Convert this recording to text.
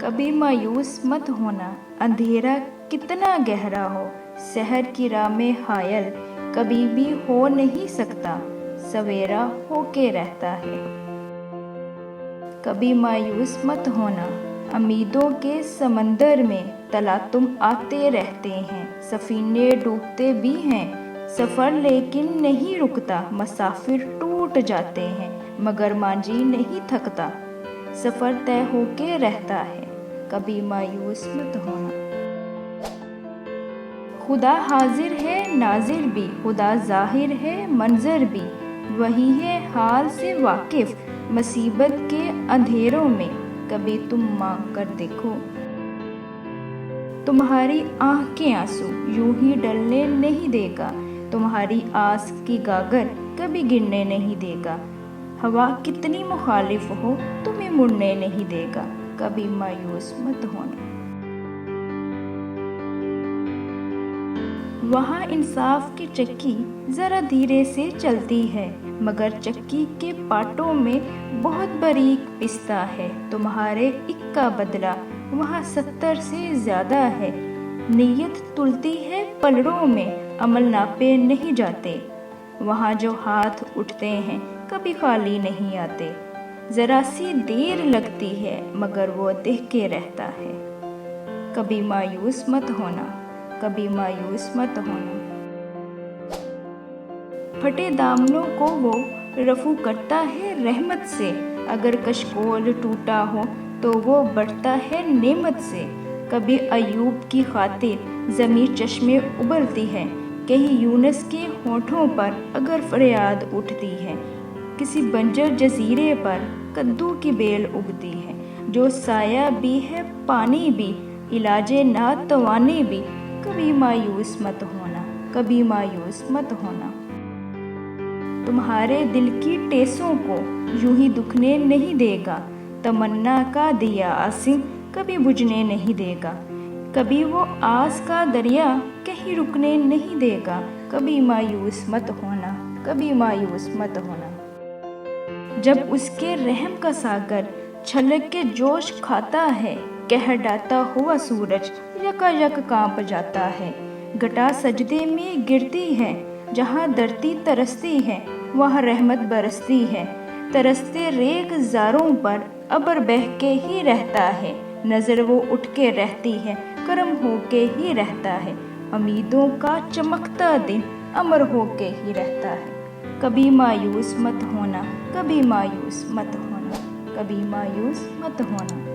कभी मायूस मत होना, अंधेरा कितना गहरा हो, शहर की राह में हायल कभी भी हो नहीं सकता, सवेरा होके रहता है। कभी मायूस मत होना, उम्मीदों के समंदर में तला तुम आते रहते हैं, सफीने डूबते भी हैं, सफ़र लेकिन नहीं रुकता, मुसाफिर टूट जाते हैं मगर मांझी नहीं थकता, सफ़र तय होके रहता है। कभी मायूस मत होना। खुदा हाजिर है नाजिर भी, खुदा ज़ाहिर है मंजर भी, वही है हाल से वाकिफ़ मुसीबत के अंधेरों में, कभी तुम मांग कर देखो। तुम्हारी आँख के आंसू यूं ही डलने नहीं देगा, तुम्हारी आस की गागर कभी गिरने नहीं देगा, हवा कितनी मुखालिफ हो तुम्हें मुड़ने नहीं देगा, कभी मायूस मत होना। वहाँ इंसाफ की चक्की ज़रा धीरे से चलती है, मगर चक्की के पाटों में बहुत बारीक पिसता है, तुम्हारे एक का बदला वहाँ 70 से ज़्यादा है, नीयत तुलती है पलड़ों में, अमल नापे नहीं जाते, वहाँ जो हाथ उठते हैं कभी खाली नहीं आते, ज़रा सी देर लगती है मगर वो देख के रहता है, कभी मायूस मत होना, कभी मायूस मत होना। फटे दामनों को वो रफू करता है रहमत से, अगर कशकोल टूटा हो तो वो बढ़ता है नेमत से, कभी अयूब की खातिर ज़मी चश्मे उबलती है, कहीं यूनुस के होठों पर अगर फरियाद उठती है, किसी बंजर जजीरे पर कद्दू की बेल उगती है, जो साया भी है पानी भी इलाजे नातवानी भी, कभी मायूस मत होना, कभी मायूस मत होना। तुम्हारे दिल की टेसों को यूं ही दुखने नहीं देगा, तमन्ना का दिया आसिम कभी बुझने नहीं देगा, कभी वो आस का दरिया कहीं रुकने नहीं देगा, कभी मायूस मत होना, कभी मायूस मत होना। जब उसके रहम का सागर छलक के जोश खाता है, कह डालता हुआ सूरज यकायक कांप जाता है, घटा सजदे में गिरती है, जहाँ धरती तरसती है वहाँ रहमत बरसती है, तरसते रेग ज़ारों पर अबर बह के ही रहता है, नज़र वो उठ के रहती है करम हो के ही रहता है, उम्मीदों का चमकता दिन अमर हो के ही रहता है, कभी मायूस मत होना, कभी मायूस मत होना, कभी मायूस मत होना।